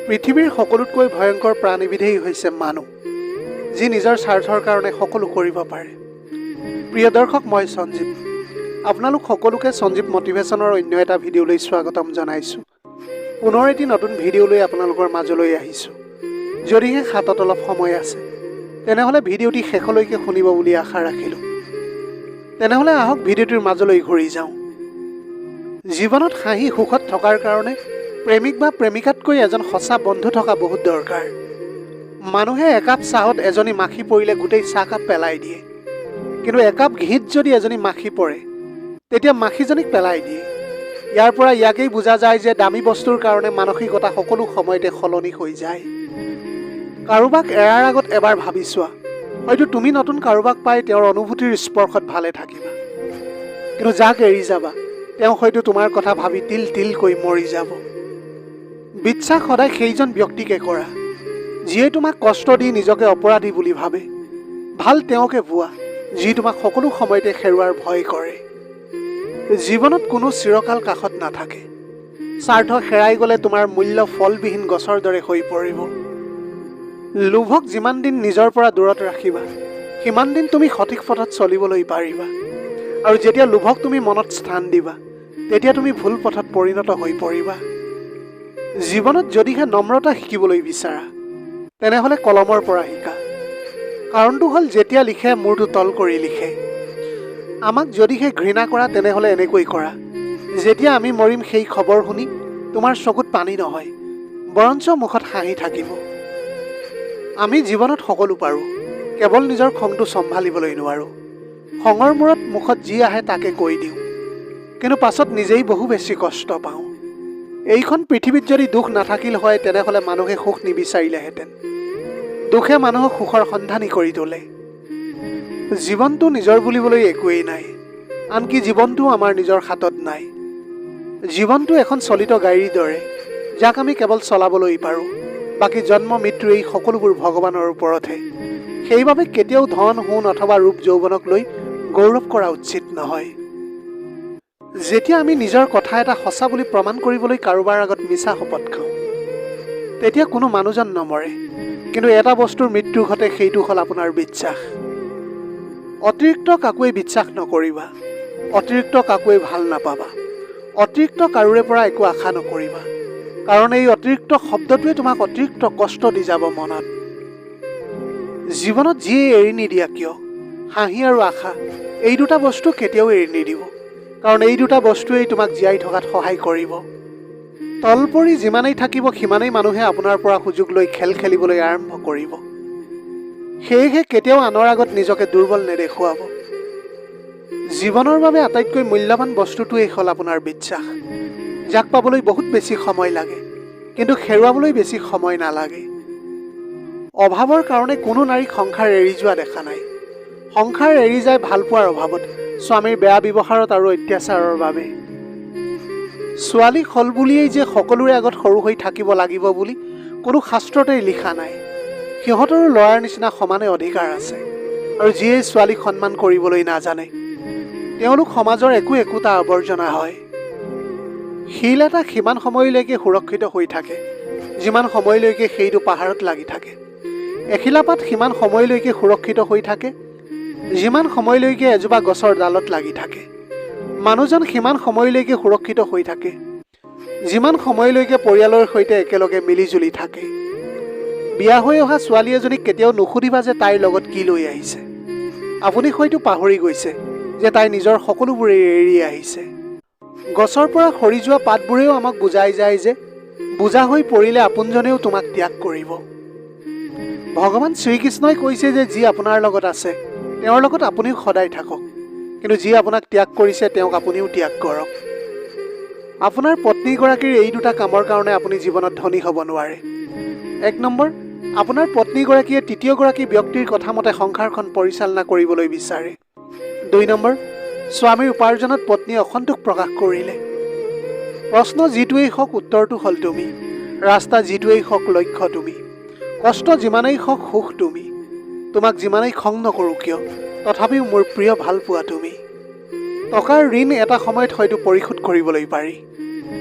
পৃথিৱীৰ সকলোতকৈ ভয়ংকৰ প্ৰাণীবিধেই হৈছে মানুহ, যি নিজৰ স্বাৰ্থৰ কাৰণে সকলো কৰিব পাৰে। প্ৰিয় দৰ্শক, মই সঞ্জীৱ। আপোনালোক সকলোকে সঞ্জীৱ মটিভেশ্যনৰ অন্য এটা ভিডিঅ'লৈ স্বাগতম জনাইছোঁ। পুনৰ এটি নতুন ভিডিঅ'লৈ আপোনালোকৰ মাজলৈ আহিছোঁ। যদিহে হাতত অলপ সময় আছে তেনেহ'লে ভিডিঅ'টি শেষলৈকে শুনিব বুলি আশা ৰাখিলোঁ। তেনেহ'লে আহক ভিডিঅ'টিৰ মাজলৈ ঘূৰি যাওঁ। জীৱনত হাঁহি সুখত থকাৰ কাৰণে প্ৰেমিক বা প্ৰেমিকাতকৈ এজন সঁচা বন্ধু থকা বহুত দৰকাৰ। মানুহে একাপ চাহত এজনী মাখি পৰিলে গোটেই চাহকাপ পেলাই দিয়ে, কিন্তু একাপ ঘিত যদি এজনী মাখি পৰে তেতিয়া মাখিজনীক পেলাই দিয়ে। ইয়াৰ পৰা ইয়াকেই বুজা যায় যে দামী বস্তুৰ কাৰণে মানসিকতা সকলো সময়তে সলনি হৈ যায়। কাৰোবাক এৰাৰ আগত এবাৰ ভাবি চোৱা, হয়তো তুমি নতুন কাৰোবাক পাই তেওঁৰ অনুভূতিৰ স্পৰ্শত ভালে থাকিবা, কিন্তু যাক এৰি যাবা তেওঁ হয়তো তোমাৰ কথা ভাবি তিল তিলকৈ মৰি যাব। বিশ্বাস সদায় সেইজন ব্যক্তিকে কৰা যিয়ে তোমাক কষ্ট দি নিজকে অপৰাধী বুলি ভাবে। ভাল তেওঁকে পোৱা যি তোমাক সকলো সময়তে হেৰুৱাৰ ভয় কৰে। জীৱনত কোনো চিৰকাল কাষত নাথাকে। স্বাৰ্থ হেৰাই গ'লে তোমাৰ মূল্য ফলবিহীন গছৰ দৰে হৈ পৰিব। লোভক যিমান দিন নিজৰ পৰা দূৰত ৰাখিবা সিমান দিন তুমি সঠিক পথত চলিবলৈ পাৰিবা, আৰু যেতিয়া লোভক তুমি মনত স্থান দিবা তেতিয়া তুমি ভুল পথত পৰিণত হৈ পৰিবা। জীৱনত যদিহে নম্ৰতা শিকিবলৈ বিচাৰা তেনেহ'লে কলমৰ পৰা শিকা। কাৰণটো হ'ল যেতিয়া লিখে মূৰটো তল কৰি লিখে। আমাক যদিহে ঘৃণা কৰা তেনেহ'লে এনেকৈ কৰা, যেতিয়া আমি মৰিম সেই খবৰ শুনি তোমাৰ চকুত পানী নহয় বৰঞ্চ মুখত হাঁহি থাকিব। আমি জীৱনত সকলো পাৰোঁ, কেৱল নিজৰ খংটো চম্ভালিবলৈ নোৱাৰোঁ। খঙৰ মূৰত মুখত যি আহে তাকে কৈ দিওঁ, কিন্তু পাছত নিজেই বহু বেছি কষ্ট পাওঁ। এইখন পৃথিৱীত যদি দুখ নাথাকিল হয় তেনেহ'লে মানুহে সুখ নিবিচাৰিলেহেঁতেন। দুখে মানুহক সুখৰ সন্ধানী কৰি তোলে। জীৱনটো নিজৰ বুলিবলৈ একোৱেই নাই, আনকি জীৱনটোও আমাৰ নিজৰ হাতত নাই। জীৱনটো এখন চলিত গাড়ীৰ দৰে, যাক আমি কেৱল চলাবলৈ পাৰোঁ। বাকী জন্ম মৃত্যু এই সকলোবোৰ ভগৱানৰ ওপৰতহে। সেইবাবে কেতিয়াও ধন সোণ অথবা ৰূপ যৌৱনক লৈ গৌৰৱ কৰা উচিত নহয়। যেতিয়া আমি নিজৰ কথা এটা সঁচা বুলি প্ৰমাণ কৰিবলৈ কাৰোবাৰ আগত মিছা শপত খাওঁ তেতিয়া কোনো মানুহজন নমৰে, কিন্তু এটা বস্তুৰ মৃত্যু ঘটে, সেইটো হ'ল আপোনাৰ বিশ্বাস। অতিৰিক্ত কাকোৱে বিশ্বাস নকৰিবা, অতিৰিক্ত কাকোৱে ভাল নাপাবা, অতিৰিক্ত কাৰোৰে পৰা একো আশা নকৰিবা, কাৰণ এই অতিৰিক্ত শব্দটোৱে তোমাক অতিৰিক্ত কষ্ট দি যাব মনত। জীৱনত যিয়ে এৰি নিদিয়া কিয়, হাঁহি আৰু আশা এই দুটা বস্তু কেতিয়াও এৰি নিদিব, কাৰণ এই দুটা বস্তুৱেই তোমাক জীয়াই থকাত সহায় কৰিব। তলপৰি যিমানেই থাকিব সিমানেই মানুহে আপোনাৰ পৰা সুযোগ লৈ খেল খেলিবলৈ আৰম্ভ কৰিব। সেয়েহে কেতিয়াও আনৰ আগত নিজকে দুৰ্বল নেদেখুৱাব। জীৱনৰ বাবে আটাইতকৈ মূল্যৱান বস্তুটোৱেই হ'ল আপোনাৰ বিশ্বাস, যাক পাবলৈ বহুত বেছি সময় লাগে কিন্তু হেৰুৱাবলৈ বেছি সময় নালাগে। অভাৱৰ কাৰণে কোনো নাৰীক সংসাৰ এৰি যোৱা দেখা নাই। সংসাৰ এৰি যায় ভালপোৱাৰ অভাৱত, স্বামীৰ বেয়া ব্যৱহাৰত আৰু অত্যাচাৰৰ বাবে। ছোৱালী হ'ল বুলিয়েই যে সকলোৰে আগত সৰু হৈ থাকিব লাগিব বুলি কোনো শাস্ত্ৰতেই লিখা নাই। সিহঁতৰো ল'ৰাৰ নিচিনা সমানে অধিকাৰ আছে, আৰু যিয়ে ছোৱালীক সন্মান কৰিবলৈ নাজানে তেওঁলোক সমাজৰ একোটা আৱৰ্জনা হয়। শিল এটা সিমান সময়লৈকে সুৰক্ষিত হৈ থাকে যিমান সময়লৈকে সেইটো পাহাৰত লাগি থাকে। এখিলা পাত সিমান সময়লৈকে সুৰক্ষিত হৈ থাকে যিমান সময়লৈকে এজোপা গছৰ ডালত লাগি থাকে। মানুহজন সিমান সময়লৈকে সুৰক্ষিত হৈ থাকে যিমান সময়লৈকে পৰিয়ালৰ সৈতে একেলগে মিলিজুলি থাকে। বিয়া হৈ অহা ছোৱালী এজনীক কেতিয়াও নুসুধিবা যে তাইৰ লগত কি লৈ আহিছে। আপুনি হয়তো পাহৰি গৈছে যে তাই নিজৰ সকলোবোৰে এৰি আহিছে। গছৰ পৰা সৰি যোৱা পাতবোৰেও আমাক বুজাই যায় যে বোজা হৈ পৰিলে আপোনজনেও তোমাক ত্যাগ কৰিব। ভগৱান শ্ৰীকৃষ্ণই কৈছে যে যি আপোনাৰ লগত আছে তেওঁৰ লগত আপুনিও সদায় থাকক, কিন্তু যি আপোনাক ত্যাগ কৰিছে তেওঁক আপুনিও ত্যাগ কৰক। আপোনাৰ পত্নীগৰাকীৰ এই দুটা কামৰ কাৰণে আপুনি জীৱনত ধনী হ'ব নোৱাৰে। 1 নম্বৰ, আপোনাৰ পত্নীগৰাকীয়ে তৃতীয়গৰাকী ব্যক্তিৰ কথা মতে সংসাৰখন পৰিচালনা কৰিবলৈ বিচাৰে। 2 নম্বৰ, স্বামীৰ উপাৰ্জনত পত্নীয়ে অসন্তোষ প্ৰকাশ কৰিলে। প্ৰশ্ন যিটোৱেই হওক উত্তৰটো হ'ল তুমি, ৰাস্তা যিটোৱেই হওক লক্ষ্য তুমি, কষ্ট যিমানেই হওক সুখ তুমি, তোমাক যিমানেই খং নকৰোঁ কিয় তথাপিও মোৰ প্ৰিয় ভালপোৱা তুমি। টকাৰ ঋণ এটা সময়ত হয়তো পৰিশোধ কৰিবলৈ পাৰি,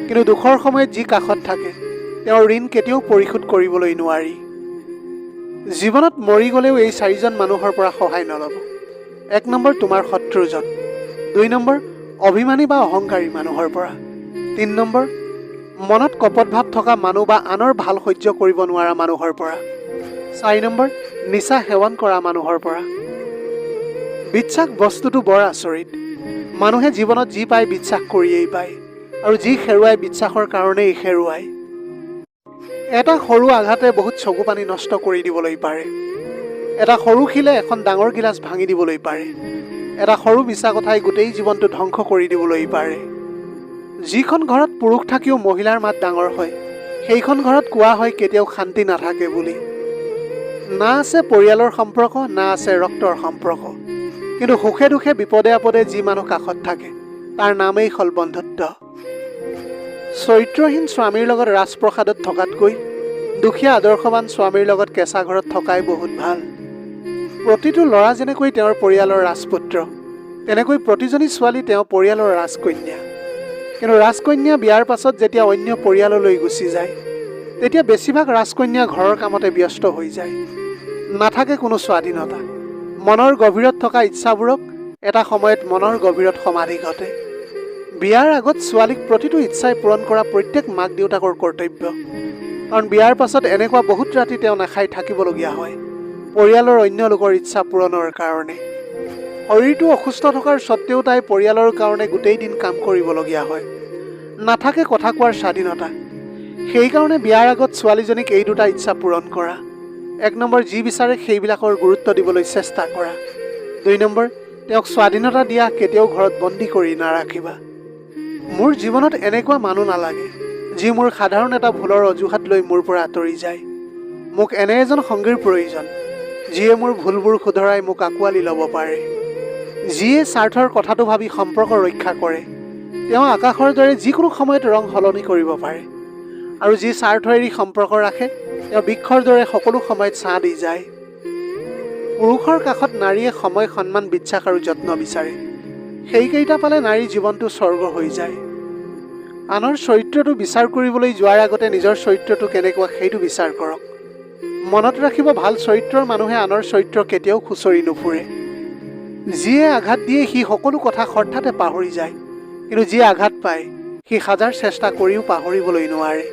কিন্তু দুখৰ সময়ত যি কাষত থাকে তেওঁৰ ঋণ কেতিয়াও পৰিশোধ কৰিবলৈ নোৱাৰি। জীৱনত মৰি গ'লেও এই 4জন মানুহৰ পৰা সহায় নল'ব। 1 নম্বৰ তোমাৰ শত্ৰুজন, 2 নম্বৰ অভিমানী বা অহংকাৰী মানুহৰ পৰা, 3 নম্বৰ মনত কপট ভাৱ থকা মানুহ বা আনৰ ভাল সহ্য কৰিব নোৱাৰা মানুহৰ পৰা, 4 নম্বৰ নিচা সেৱন কৰা মানুহৰ পৰা। বিশ্বাস বস্তুটো বৰ আচৰিত। মানুহে জীৱনত যি পায় বিশ্বাস কৰিয়েই পায়, আৰু যি হেৰুৱাই বিশ্বাসৰ কাৰণেই হেৰুৱায়। এটা সৰু আঘাতে বহুত চকু পানী নষ্ট কৰি দিবলৈ পাৰে। এটা সৰু শিলে এখন ডাঙৰ গিলাচ ভাঙি দিবলৈ পাৰে। এটা সৰু মিছা কথাই গোটেই জীৱনটো ধ্বংস কৰি দিবলৈ পাৰে। যিখন ঘৰত পুৰুষ থাকিও মহিলাৰ মাত ডাঙৰ হয়, সেইখন ঘৰত কোৱা হয় কেতিয়াও শান্তি নাথাকে বুলি। না আছে পৰিয়ালৰ সম্পৰ্ক, না আছে ৰক্তৰ সম্পৰ্ক, কিন্তু সুখে দুখে বিপদে আপদে যি মানুহ কাষত থাকে তাৰ নামেই হ'ল বন্ধুত্ব। চৰিত্ৰহীন স্বামীৰ লগত ৰাজপ্ৰসাদত থকাতকৈ দুখীয়া আদৰ্শৱান স্বামীৰ লগত কেঁচা ঘৰত থকাই বহুত ভাল। প্ৰতিটো ল'ৰা যেনেকৈ তেওঁৰ পৰিয়ালৰ ৰাজপুত্ৰ, তেনেকৈ প্ৰতিজনী ছোৱালী তেওঁ পৰিয়ালৰ ৰাজকন্যা। কিন্তু ৰাজকন্যা বিয়াৰ পাছত যেতিয়া অন্য পৰিয়াললৈ গুচি যায়, তেতিয়া বেছিভাগ ৰাজকন্যা ঘৰৰ কামতে ব্যস্ত হৈ যায়। নাথাকে কোনো স্বাধীনতা। মনৰ গভীৰত থকা ইচ্ছাবোৰক এটা সময়ত মনৰ গভীৰত সমাধি ঘটে। বিয়াৰ আগত ছোৱালীক প্ৰতিটো ইচ্ছাই পূৰণ কৰা প্ৰত্যেক মাক দেউতাকৰ কৰ্তব্য। কাৰণ বিয়াৰ পাছত এনেকুৱা বহুত ৰাতি তেওঁ নাখাই থাকিবলগীয়া হয়, পৰিয়ালৰ অন্য লোকৰ ইচ্ছা পূৰণৰ কাৰণে। শৰীৰটো অসুস্থ থকাৰ স্বত্বেও তাই পৰিয়ালৰ কাৰণে গোটেই দিন কাম কৰিবলগীয়া হয়। নাথাকে কথা কোৱাৰ স্বাধীনতা। সেইকাৰণে বিয়াৰ আগত ছোৱালীজনীক এই 2টা ইচ্ছা পূৰণ কৰা। 1 নম্বৰ যি বিচাৰে সেইবিলাকৰ গুৰুত্ব দিবলৈ চেষ্টা কৰা। 2 নম্বৰ তেওঁক স্বাধীনতা দিয়া, কেতিয়াও ঘৰত বন্দী কৰি নাৰাখিবা। মোৰ জীৱনত এনেকুৱা মানুহ নালাগে যি মোৰ সাধাৰণ এটা ভুলৰ অজুহাত লৈ মোৰ পৰা আঁতৰি যায়। মোক এনে এজন সংগীৰ প্ৰয়োজন যিয়ে মোৰ ভুলবোৰ শুধৰাই মোক আঁকোৱালি ল'ব পাৰে। যিয়ে স্বাৰ্থৰ কথাটো ভাবি সম্পৰ্ক ৰক্ষা কৰে। তেওঁ আকাশৰ দৰে যিকোনো সময়ত ৰং সলনি কৰিব পাৰে, আৰু যি স্বাৰ্থ এৰি সম্পৰ্ক ৰাখে তেওঁ বৃক্ষৰ দৰে সকলো সময়ত ছাঁ দি যায়। পুৰুষৰ কাষত নাৰীয়ে সময়, সন্মান, বিশ্বাস আৰু যত্ন বিচাৰে। সেইকেইটা পালে নাৰীৰ জীৱনটো স্বৰ্গ হৈ যায়। আনৰ চৰিত্ৰটো বিচাৰ কৰিবলৈ যোৱাৰ আগতে নিজৰ চৰিত্ৰটো কেনেকুৱা সেইটো বিচাৰ কৰক। মনত ৰাখিব, ভাল চৰিত্ৰৰ মানুহে আনৰ চৰিত্ৰ কেতিয়াও খুচৰি নুফুৰে। যিয়ে আঘাত দিয়ে সি সকলো কথা হঠাতে পাহৰি যায়, কিন্তু যিয়ে আঘাত পায় সি হাজাৰ চেষ্টা কৰিও পাহৰিবলৈ নোৱাৰে।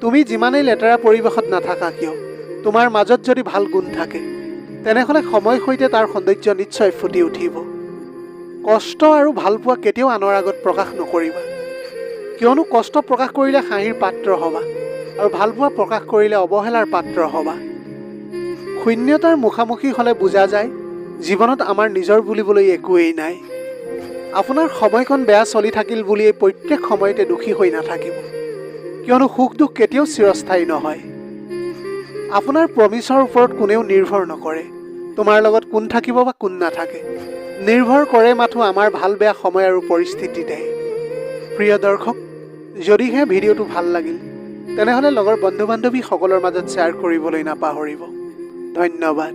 তুমি যিমানেই লেতেৰা পৰিৱেশত নাথাকা কিয়, তোমাৰ মাজত যদি ভাল গুণ থাকে, তেনেহ'লে সময়ৰ সৈতে তাৰ সৌন্দৰ্য নিশ্চয় ফুটি উঠিব। কষ্ট আৰু ভালপোৱা কেতিয়াও আনৰ আগত প্ৰকাশ নকৰিবা, কিয়নো কষ্ট প্ৰকাশ কৰিলে হাঁহিৰ পাত্ৰ হ'বা, আৰু ভালপোৱা প্ৰকাশ কৰিলে অৱহেলাৰ পাত্ৰ হ'বা। শূন্যতাৰ মুখামুখি হ'লে বুজা যায় জীৱনত আমাৰ নিজৰ বুলিবলৈ একোৱেই নাই। আপোনাৰ সময়কণ বেয়া চলি থাকিল বুলিয়েই প্ৰত্যেক সময়তে দুখী হৈ নাথাকিব, কিয়নো সুখ দুখ কেতিয়াও চিৰস্থায়ী নহয়। আপোনাৰ প্ৰমিছৰ ওপৰত কোনেও নিৰ্ভৰ নকৰে। তোমাৰ লগত কোন থাকিব বা কোন নাথাকে নিৰ্ভৰ কৰে মাথো আমাৰ ভাল বেয়া সময় আৰু পৰিস্থিতিতে। প্ৰিয় দৰ্শক, যদিহে ভিডিঅ'টো ভাল লাগিল তেনেহ'লে লগৰ বন্ধু বান্ধৱীসকলৰ মাজত শ্বেয়াৰ কৰিবলৈ নাপাহৰিব। ধন্যবাদ।